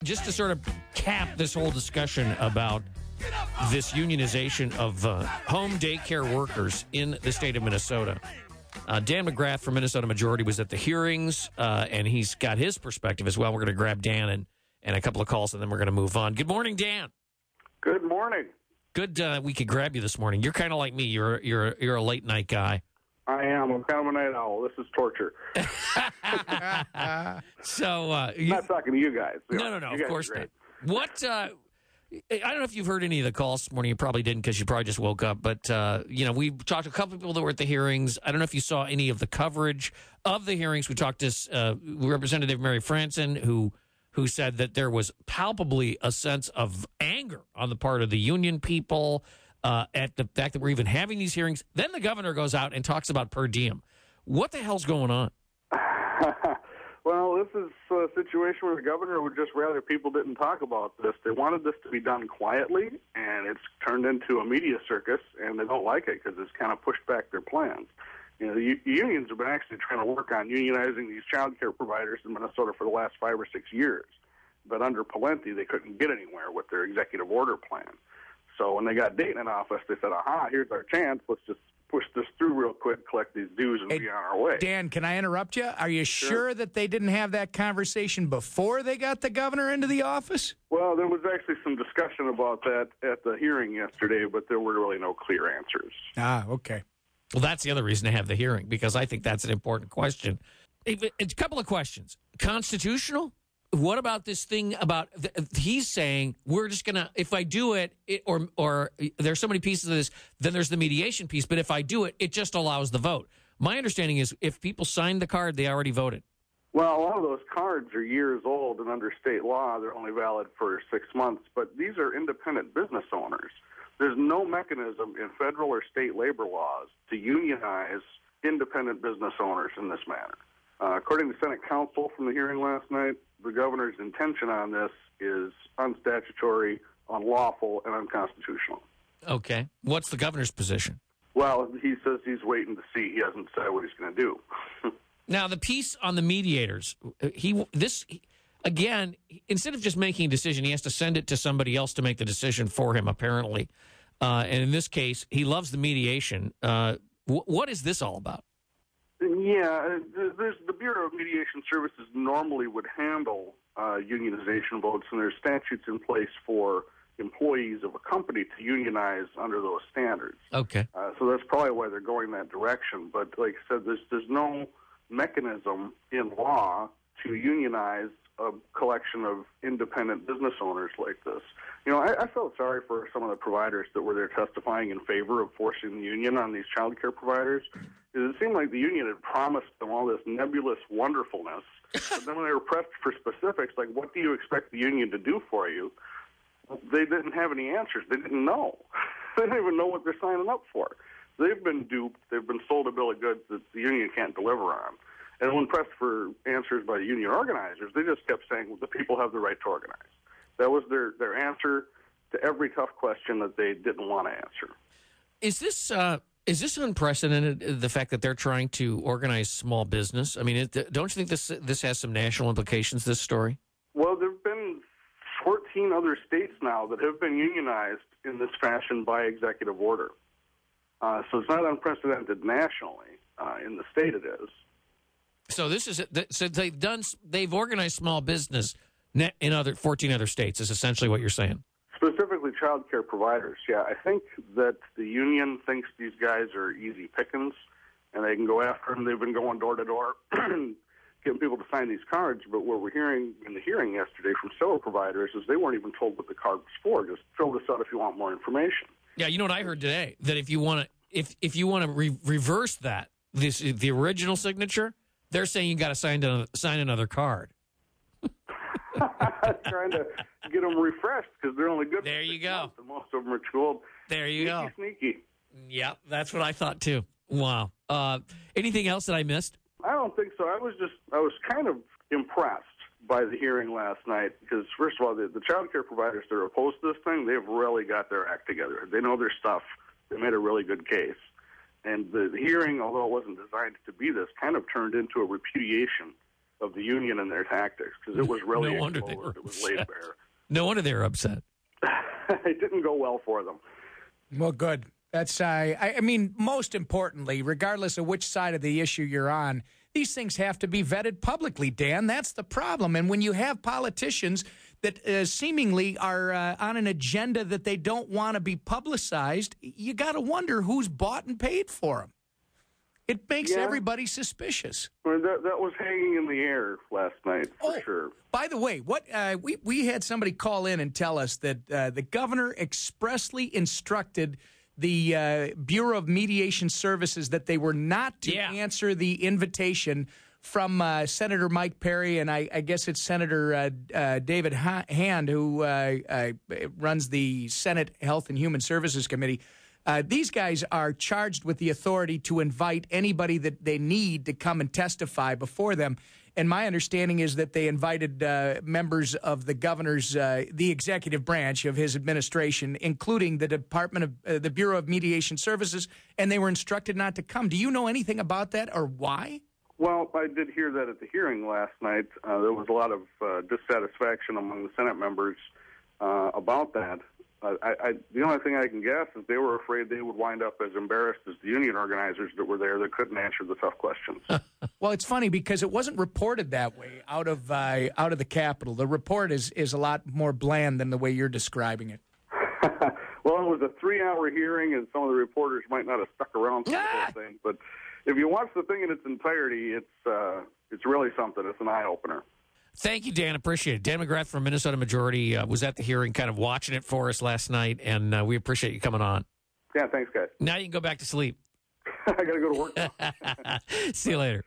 just to sort of cap this whole discussion about this unionization of home daycare workers in the state of Minnesota. Dan McGrath from Minnesota Majority was at the hearings, and he's got his perspective as well. We're going to grab Dan and a couple of calls, and then we're going to move on. Good morning, Dan. Good morning. Good we could grab you this morning. You're kind of like me. You're a late night guy. I am. I'm kind of a night owl. This is torture. So I'm not talking to you guys. No, of course not. What? I don't know if you've heard any of the calls this morning. You probably didn't because you probably just woke up. But, we talked to a couple of people that were at the hearings. I don't know if you saw any of the coverage of the hearings. We talked to Representative Mary Franson, who said that there was palpably a sense of anger on the part of the union people at the fact that we're even having these hearings. Then the governor goes out and talks about per diem. What the hell's going on? Well, this is a situation where the governor would just rather people didn't talk about this. They wanted this to be done quietly, and it's turned into a media circus, and they don't like it because it's kind of pushed back their plans. The unions have been actually trying to work on unionizing these child care providers in Minnesota for the last 5 or 6 years. But under Palenti, they couldn't get anywhere with their executive order plan. So when they got Dayton in office, they said, aha, here's our chance. Let's just push this through real quick, collect these dues, and be on our way. Dan, can I interrupt you? Are you sure that they didn't have that conversation before they got the governor into the office? Well, there was actually some discussion about that at the hearing yesterday, but there were really no clear answers. Ah, okay. Well, that's the other reason to have the hearing, because I think that's an important question. A couple of questions. Constitutional? What about this thing about he's saying we're just going to, if I do it, or there's so many pieces of this, then there's the mediation piece. But if I do it, it just allows the vote. My understanding is if people signed the card, they already voted. Well, a lot of those cards are years old, and under state law, they're only valid for 6 months. But these are independent business owners. There's no mechanism in federal or state labor laws to unionize independent business owners in this manner. According to Senate counsel from the hearing last night, the governor's intention on this is unstatutory, unlawful, and unconstitutional. Okay. What's the governor's position? Well, he says he's waiting to see. He hasn't said what he's going to do. Now, the piece on the mediators, again, instead of just making a decision, he has to send it to somebody else to make the decision for him, apparently. And in this case, he loves the mediation. What is this all about? Yeah, the Bureau of Mediation Services normally would handle unionization votes, and there's statutes in place for employees of a company to unionize under those standards. Okay. So that's probably why they're going that direction. But like I said, there's no mechanism in law to unionize a collection of independent business owners like this. I felt sorry for some of the providers that were there testifying in favor of forcing the union on these child care providers. It seemed like the union had promised them all this nebulous wonderfulness, but then when they were pressed for specifics, like what do you expect the union to do for you, they didn't have any answers. They didn't know. They didn't even know what they're signing up for. They've been duped. They've been sold a bill of goods that the union can't deliver on. And when pressed for answers by the union organizers, they just kept saying, well, the people have the right to organize. That was their answer to every tough question that they didn't want to answer. Is this unprecedented, the fact that they're trying to organize small business? I mean, don't you think this has some national implications, this story? Well, there have been 14 other states now that have been unionized in this fashion by executive order. So it's not unprecedented nationally. In the state it is. So they've organized small business in 14 other states is essentially what you're saying. Specifically child care providers, yeah. I think that the union thinks these guys are easy pickings, and they can go after them. They've been going door to door and getting people to sign these cards, but what we're hearing in the hearing yesterday from several providers is they weren't even told what the card was for. Just fill this out if you want more information. Yeah, you know what I heard today? That if you want to reverse that, the original signature, they're saying you got to sign another card. Trying to get them refreshed because they're only good. There you go. And most of them are too old. There you go. Sneaky. Yeah, that's what I thought too. Wow. Anything else that I missed? I don't think so. I was kind of impressed by the hearing last night because, first of all, the child care providers that are opposed to this thing, they've really got their act together. They know their stuff. They made a really good case. And the hearing, although it wasn't designed to be this, kind of turned into a repudiation of the union and their tactics, because it was really No wonder they exposed. were It was upset. laid bare. No wonder they were upset. It didn't go well for them. Well, good. That's I mean, most importantly, regardless of which side of the issue you're on, these things have to be vetted publicly, Dan. That's the problem. And when you have politicians that seemingly are on an agenda that they don't want to be publicized, you got to wonder who's bought and paid for them. It makes everybody suspicious. Well, that was hanging in the air last night, for sure. By the way, what we had somebody call in and tell us that the governor expressly instructed the Bureau of Mediation Services that they were not to answer the invitation from Senator Mike Perry, and I guess it's Senator David Hand, who runs the Senate Health and Human Services Committee. These guys are charged with the authority to invite anybody that they need to come and testify before them. And my understanding is that they invited members of the governor's, the executive branch of his administration, including the Department of the Bureau of Mediation Services, and they were instructed not to come. Do you know anything about that or why? Well, I did hear that at the hearing last night. There was a lot of dissatisfaction among the Senate members about that. The only thing I can guess is they were afraid they would wind up as embarrassed as the union organizers that were there that couldn't answer the tough questions. Well, it's funny because it wasn't reported that way out of the Capitol. The report is a lot more bland than the way you're describing it. Well, it was a 3-hour hearing, and some of the reporters might not have stuck around for the whole thing. But if you watch the thing in its entirety, it's really something. It's an eye-opener. Thank you, Dan. Appreciate it. Dan McGrath from Minnesota Majority was at the hearing, kind of watching it for us last night, and we appreciate you coming on. Yeah, thanks, guys. Now you can go back to sleep. I got to go to work now. See you later.